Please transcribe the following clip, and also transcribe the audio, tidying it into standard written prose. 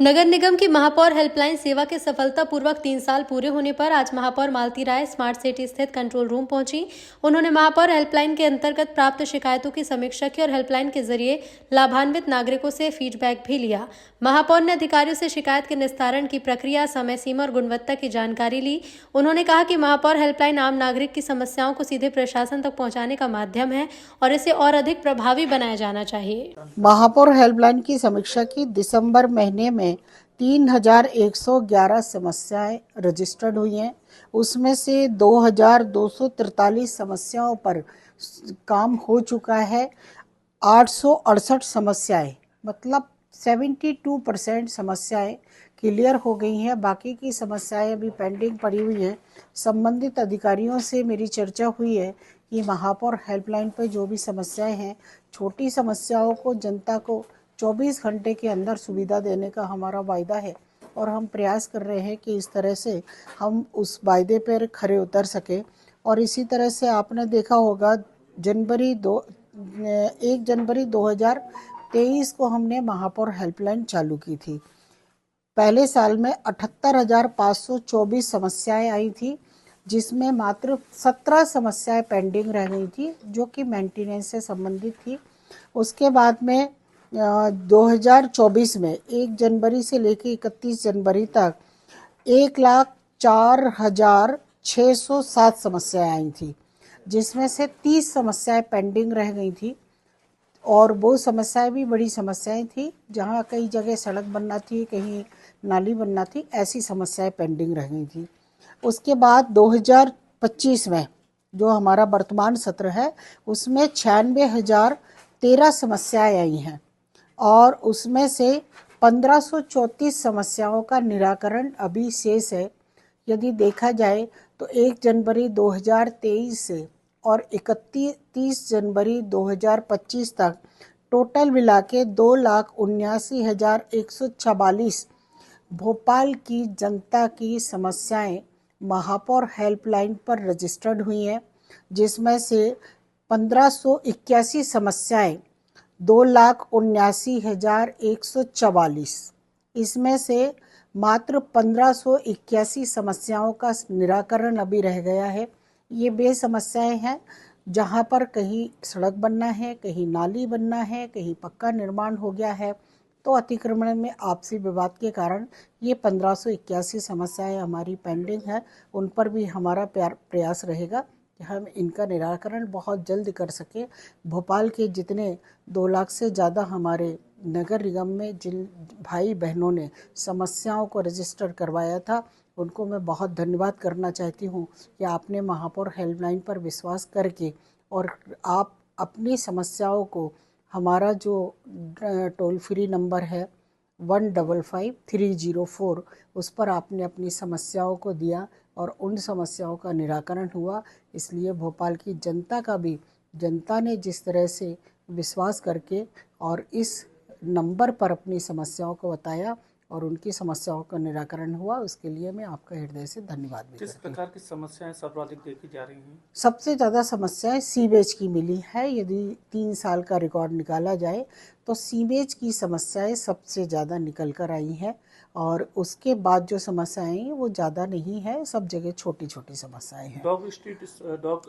नगर निगम की महापौर हेल्पलाइन सेवा के सफलतापूर्वक 3 साल पूरे होने पर आज महापौर मालती राय स्मार्ट सिटी स्थित कंट्रोल रूम पहुंची। उन्होंने महापौर हेल्पलाइन के अंतर्गत प्राप्त शिकायतों की समीक्षा की और हेल्पलाइन के जरिए लाभान्वित नागरिकों से फीडबैक भी लिया। महापौर ने अधिकारियों से शिकायत के निस्तारण की प्रक्रिया, समय सीमा और गुणवत्ता की जानकारी ली। उन्होंने कहा कि महापौर हेल्पलाइन आम नागरिक की समस्याओं को सीधे प्रशासन तक पहुँचाने का माध्यम है और इसे और अधिक प्रभावी बनाया जाना चाहिए। महापौर हेल्पलाइन की समीक्षा की। दिसंबर महीने में 3111 समस्याएं रजिस्टर्ड हुई हैं। उसमें से 2243 समस्याओं पर काम हो चुका है। 868 समस्याएं मतलब 72% समस्याएं क्लियर हो गई हैं। बाकी की समस्याएं अभी पेंडिंग पड़ी हुई हैं। संबंधित अधिकारियों से मेरी चर्चा हुई है कि महापौर हेल्पलाइन पर जो भी समस्याएं हैं, छोटी समस्याओं को जनता को 24 घंटे के अंदर सुविधा देने का हमारा वायदा है और हम प्रयास कर रहे हैं कि इस तरह से हम उस वायदे पर खरे उतर सकें। और इसी तरह से आपने देखा होगा 1 जनवरी 2023 को हमने महापौर हेल्पलाइन चालू की थी। पहले साल में 78,524 समस्याएं आई थी, जिसमें मात्र 17 समस्याएं पेंडिंग रह गई थी जो कि मेंटेनेंस से संबंधित थी। उसके बाद में 2024 में 1 जनवरी से लेकर 31 जनवरी तक 1,04,607 समस्याएं आई थी, जिसमें से 30 समस्याएं पेंडिंग रह गई थी। और वो समस्याएं भी बड़ी समस्याएं थी, जहां कई जगह सड़क बनना थी, कहीं नाली बनना थी, ऐसी समस्याएं पेंडिंग रह गई थी। उसके बाद 2025 में जो हमारा वर्तमान सत्र है, उसमें 96,013 समस्याएं आई हैं और उसमें से 1534 समस्याओं का निराकरण अभी शेष है। यदि देखा जाए तो 1 जनवरी 2023 से और 31 जनवरी 2025 तक टोटल मिला के 2,79,144 भोपाल की जनता की समस्याएं महापौर हेल्पलाइन पर रजिस्टर्ड हुई हैं, जिसमें से 1581 समस्याएं 2,79,144। इसमें से मात्र 1581 समस्याओं का निराकरण अभी रह गया है। ये वे समस्याएं हैं जहां पर कहीं सड़क बनना है, कहीं नाली बनना है, कहीं पक्का निर्माण हो गया है, तो अतिक्रमण में आपसी विवाद के कारण ये 1581 समस्याएं हमारी पेंडिंग है। उन पर भी हमारा प्रयास रहेगा कि हम इनका निराकरण बहुत जल्द कर सकें। भोपाल के जितने 2 लाख से ज़्यादा हमारे नगर निगम में जिन भाई बहनों ने समस्याओं को रजिस्टर करवाया था, उनको मैं बहुत धन्यवाद करना चाहती हूँ कि आपने महापौर हेल्पलाइन पर विश्वास करके और आप अपनी समस्याओं को हमारा जो टोल फ्री नंबर है 155304 उस पर आपने अपनी समस्याओं को दिया और उन समस्याओं का निराकरण हुआ। इसलिए भोपाल की जनता ने जिस तरह से विश्वास करके और इस नंबर पर अपनी समस्याओं को बताया और उनकी समस्याओं का निराकरण हुआ, उसके लिए मैं आपका हृदय से धन्यवाद भी करती हूँ। किस प्रकार की समस्याएं सर्वाधिक देखी जा रही हैं? सबसे ज़्यादा समस्याएं सीवेज की मिली है। यदि 3 साल का रिकॉर्ड निकाला जाए तो सीवेज की समस्याएं सबसे ज़्यादा निकल कर आई हैं और उसके बाद जो समस्याएं वो ज़्यादा नहीं है, सब जगह छोटी छोटी समस्याएं हैं। डॉग